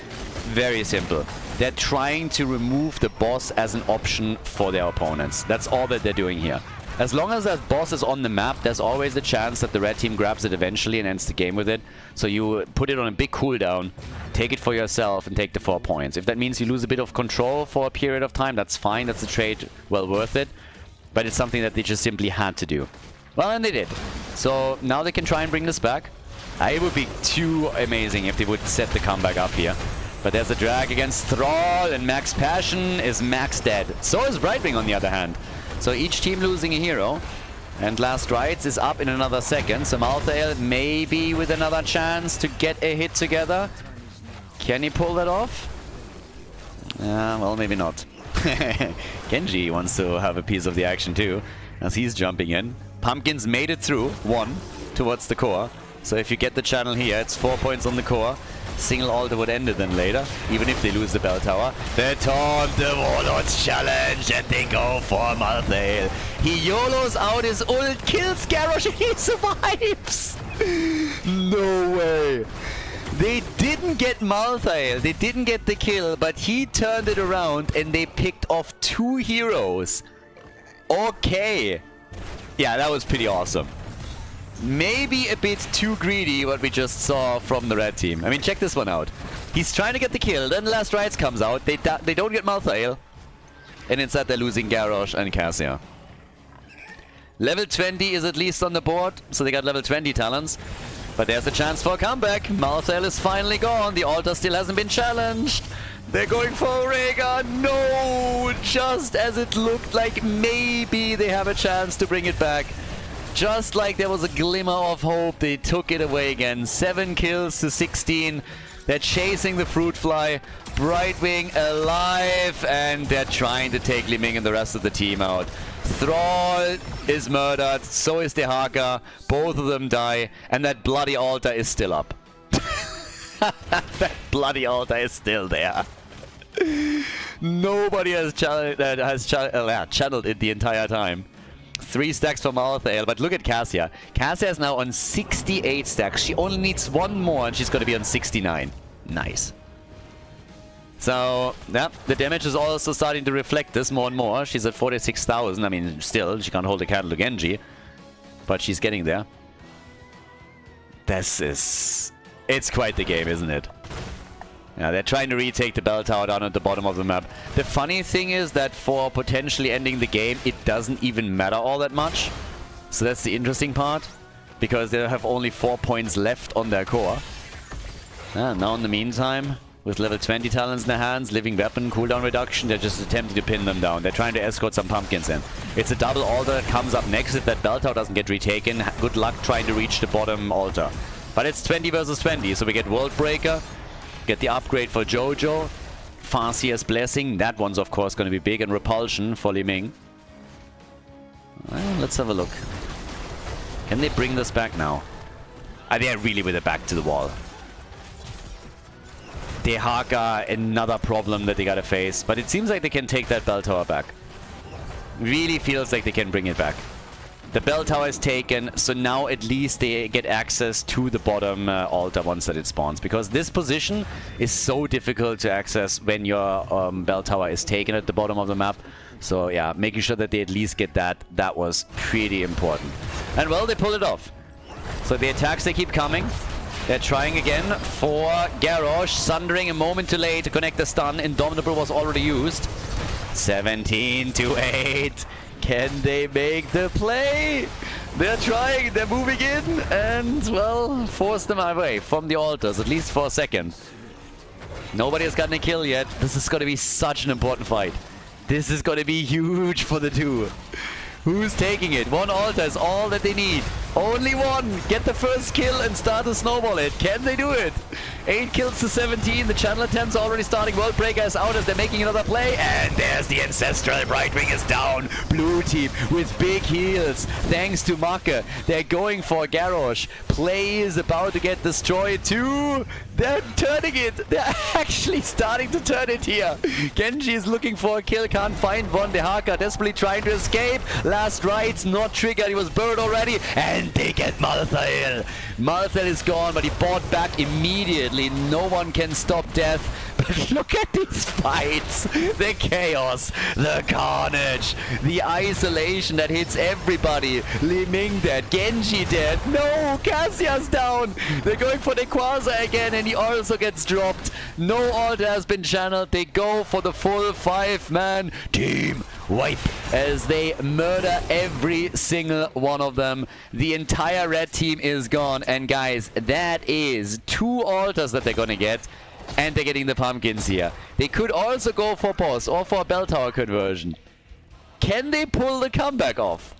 Very simple. They're trying to remove the boss as an option for their opponents. That's all that they're doing here. As long as that boss is on the map, there's always a chance that the red team grabs it eventually and ends the game with it. So you put it on a big cooldown, take it for yourself, and take the 4 points. If that means you lose a bit of control for a period of time, that's fine. That's a trade well worth it. But it's something that they just simply had to do. Well, and they did. So now they can try and bring this back. It would be too amazing if they would set the comeback up here. But there's a drag against Thrall, and Max Passion is max dead. So is Brightwing on the other hand. So each team losing a hero. And Last Rites is up in another second. So Malthael maybe with another chance to get a hit together. Can he pull that off? Well, maybe not. Genji wants to have a piece of the action too, as he's jumping in. Pumpkins made it through, 1 towards the core. So if you get the channel here, it's 4 points on the core. Single altar would end it then later, even if they lose the bell tower. They taunt the Warlords challenge and they go for Malthael. He YOLOs out his ult, kills Garrosh, and he survives! No way! They didn't get Malthael, they didn't get the kill, but he turned it around and they picked off 2 heroes. Okay. Yeah, that was pretty awesome. Maybe a bit too greedy what we just saw from the red team. I mean, check this one out. He's trying to get the kill, then Last Rites comes out, they don't get Malthael, and instead they're losing Garrosh and Cassia. Level 20 is at least on the board, so they got level 20 talents. But there's a chance for a comeback. Malthael is finally gone, the altar still hasn't been challenged. They're going for Rhaegar. No! Just as it looked like maybe they have a chance to bring it back. Just like there was a glimmer of hope, they took it away again. 7 kills to 16. They're chasing the fruit fly. Brightwing alive, and they're trying to take Li Ming and the rest of the team out. Thrall is murdered, so is the Haka. Both of them die, and that bloody altar is still up. That bloody altar is still there. Nobody has channeled it the entire time. 3 stacks for Malthael, but look at Cassia. Cassia is now on 68 stacks. She only needs 1 more and she's going to be on 69. Nice. So, yeah, the damage is also starting to reflect this more and more. She's at 46,000. I mean, still, she can't hold a candle to Genji. But she's getting there. It's quite the game, isn't it? Yeah, they're trying to retake the bell tower down at the bottom of the map. The funny thing is that for potentially ending the game, it doesn't even matter all that much. So that's the interesting part, because they have only 4 points left on their core. Now in the meantime, with level 20 talents in their hands, living weapon, cooldown reduction, they're just attempting to pin them down. They're trying to escort some pumpkins in. It's a double altar that comes up next. If that bell tower doesn't get retaken, good luck trying to reach the bottom altar. But it's 20 versus 20, so we get World Breaker. Get the upgrade for Jojo. Farseer's Blessing. That one's of course going to be big. And Repulsion for Li Ming. Well, let's have a look. Can they bring this back now? They're really with their back to the wall. The Haka, another problem that they gotta face. But it seems like they can take that bell tower back. Really feels like they can bring it back. The bell tower is taken, so now at least they get access to the bottom altar once that it spawns. Because this position is so difficult to access when your bell tower is taken at the bottom of the map. So yeah, making sure that they at least get that was pretty important. And well, they pulled it off. So the attacks, they keep coming. They're trying again for Garrosh. Sundering a moment too late to connect the stun. Indomitable was already used. 17 to 8. Can they make the play? They're trying, they're moving in, and, well, force them away from the altars, at least for a second. Nobody has gotten a kill yet. This is going to be such an important fight. This is going to be huge for the two. Who's taking it? 1 altar is all that they need. Only 1. Get the first kill and start to snowball it. Can they do it? 8 kills to 17. The channel attempts are already starting. World Breaker is out as they're making another play. And there's the Ancestral. Brightwing is down. Blue team with big heals. Thanks to Make. They're going for Garrosh. Play is about to get destroyed too. They're turning it. They're actually starting to turn it here. Genji is looking for a kill. Can't find one. The Haka desperately trying to escape. Last Rites not triggered. He was burned already. And And they get Malthael. Malthael is gone, but he bought back immediately. No one can stop death. But look at these fights. The chaos, the carnage, the isolation that hits everybody. Li Ming dead, Genji dead. No, Cassia's down. They're going for the Quasar again, and he also gets dropped. No altar has been channeled. They go for the full 5-man team wipe as they murder every single one of them. The entire red team is gone. And guys, that is 2 altars that they're gonna get. And they're getting the pumpkins here. They could also go for boss or for a bell tower conversion. Can they pull the comeback off?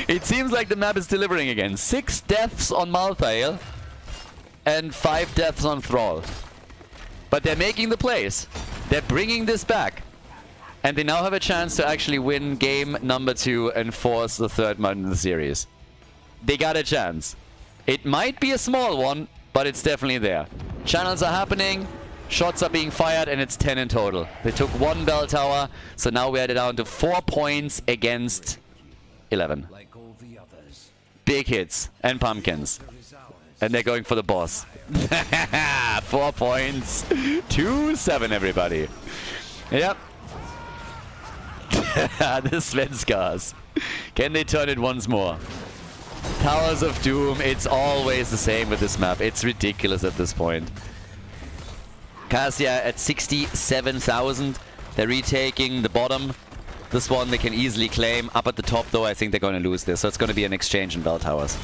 It seems like the map is delivering again. 6 deaths on Malthael and 5 deaths on Thrall. But they're making the plays. They're bringing this back. And they now have a chance to actually win game number 2 and force the 3rd map in the series. They got a chance. It might be a small one, but it's definitely there. Channels are happening, shots are being fired, and it's 10 in total. They took 1 bell tower, so now we're down to 4 points against 11. Big hits and pumpkins. And they're going for the boss. 4 points. 2-7, everybody. Yep. The Svenskas. Can they turn it once more? Towers of Doom, it's always the same with this map. It's ridiculous at this point. Cassia at 67,000. They're retaking the bottom. This one they can easily claim. Up at the top though, I think they're going to lose this. So it's going to be an exchange in bell towers.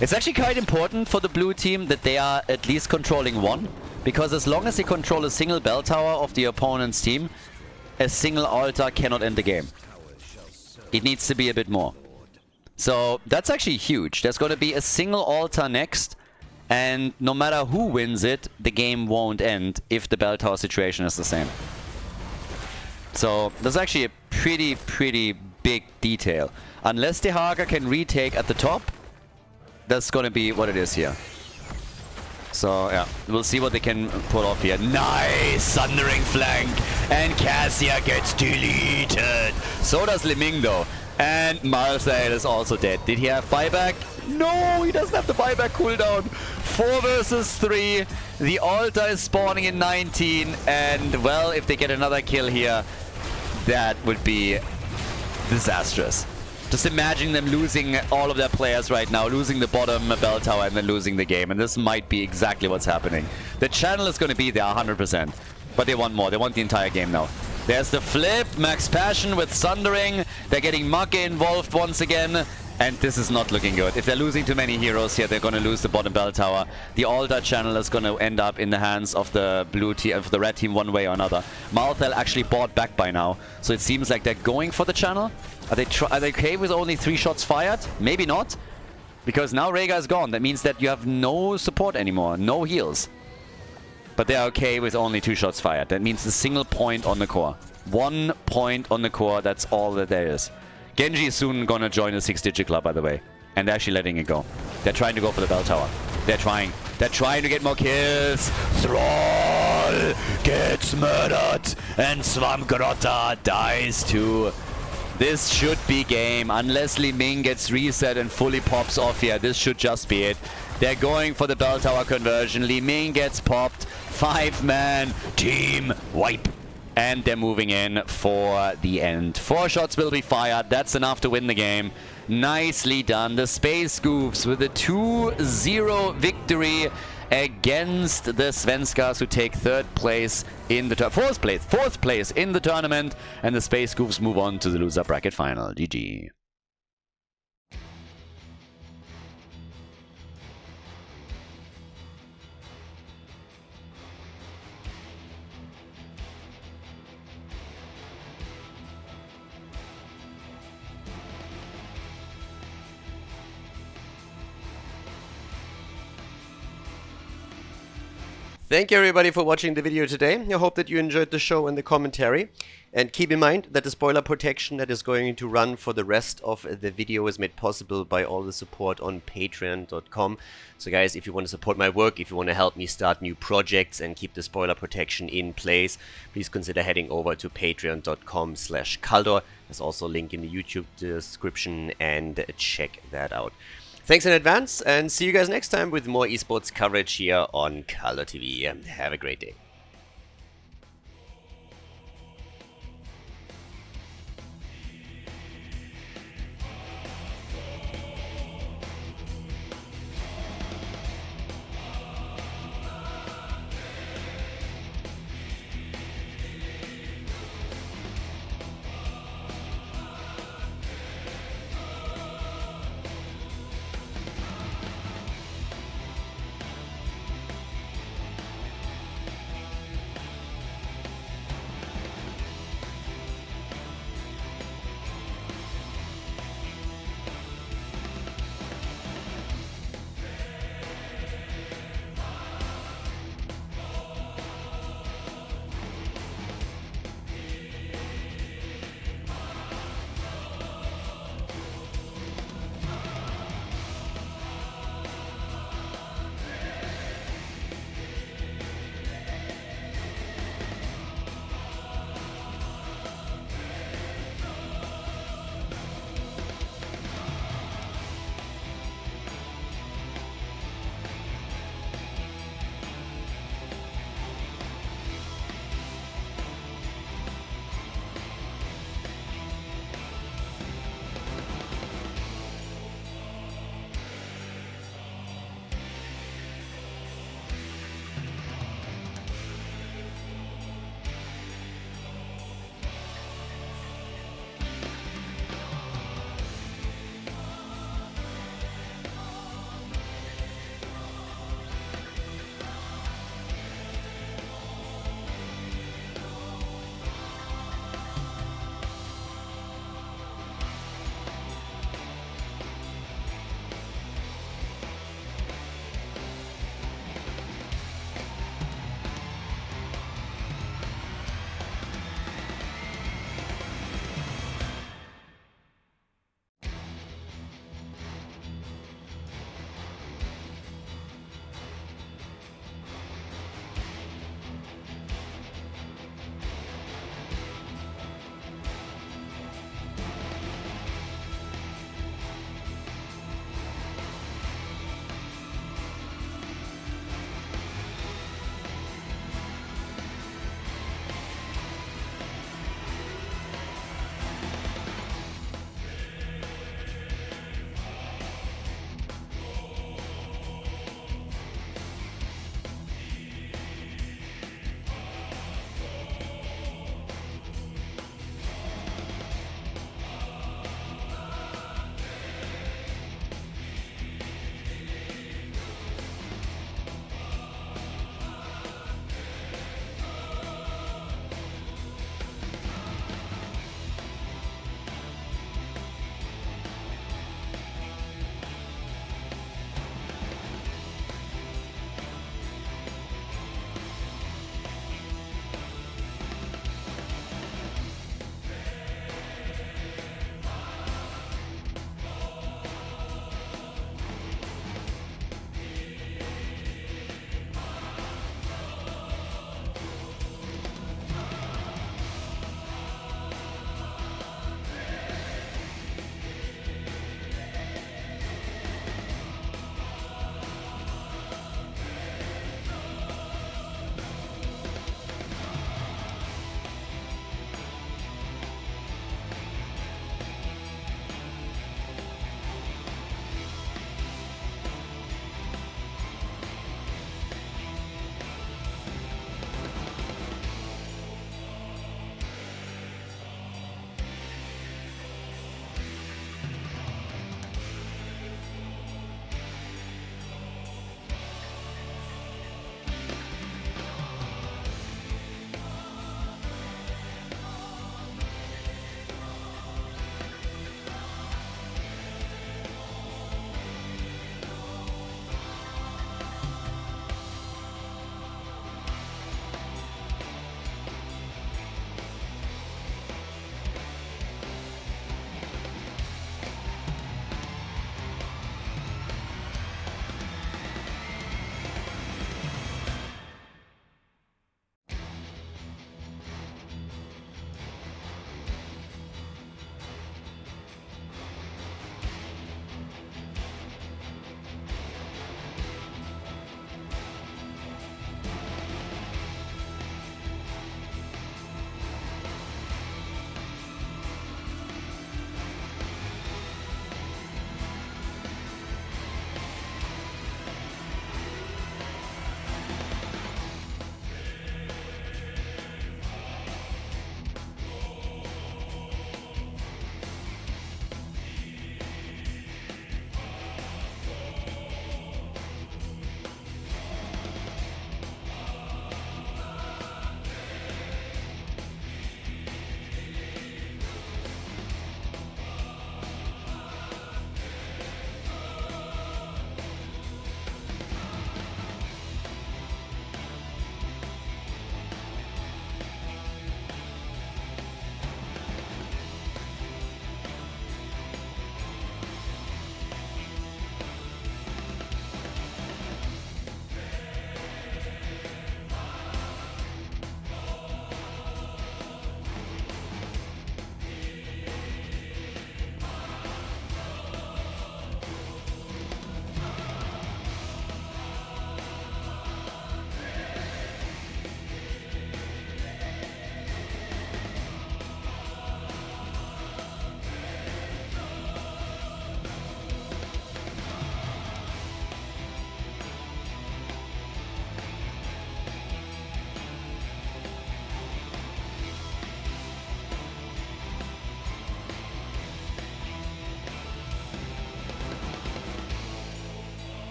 It's actually quite important for the blue team that they are at least controlling 1. Because as long as they control a single bell tower of the opponent's team, a single altar cannot end the game. It needs to be a bit more. So that's actually huge. There's going to be a single altar next, and no matter who wins it, the game won't end if the bell tower situation is the same. So that's actually a pretty big detail. Unless the Haga can retake at the top, that's going to be what it is here. So yeah, we'll see what they can pull off here. Nice Sundering flank, and Cassia gets deleted. So does Li Ming though. And Malthael is also dead. Did he have buyback? No, he doesn't have the buyback cooldown. 4 versus 3. The altar is spawning in 19. And, well, if they get another kill here, that would be disastrous. Just imagine them losing all of their players right now, losing the bottom bell tower and then losing the game. And this might be exactly what's happening. The channel is going to be there 100%. But they want more. They want the entire game now. There's the flip, Max Passion with Sundering. They're getting Mucke involved once again. And this is not looking good. If they're losing too many heroes here, they're going to lose the bottom bell tower. The altar channel is going to end up in the hands of the blue team, of the red team, one way or another. Malthael actually bought back by now. So it seems like they're going for the channel. Are they okay with only 3 shots fired? Maybe not. Because now Rhaegar is gone. That means that you have no support anymore. No heals. But they're okay with only 2 shots fired. That means a single point on the core. 1 point on the core, that's all that there is. Genji is soon gonna join the 6-digit club, by the way. And they're actually letting it go. They're trying to go for the bell tower. They're trying to get more kills. Thrall gets murdered. And Swamgrotta dies too. This should be game. Unless Li Ming gets reset and fully pops off here, this should just be it. They're going for the bell tower conversion. Li Ming gets popped. 5-man team wipe. And they're moving in for the end. 4 shots will be fired. That's enough to win the game. Nicely done. The Space Goofs with a 2-0 victory against the Svenskas, who take 3rd place in the 4th place in the tournament. And the Space Goofs move on to the loser bracket final. GG. Thank you everybody for watching the video today. I hope that you enjoyed the show and the commentary. And keep in mind that the spoiler protection that is going to run for the rest of the video is made possible by all the support on patreon.com. So guys, if you want to support my work, if you want to help me start new projects and keep the spoiler protection in place, please consider heading over to patreon.com/Khaldor. There's also a link in the YouTube description and check that out. Thanks in advance and see you guys next time with more esports coverage here on Khaldor TV. Have a great day.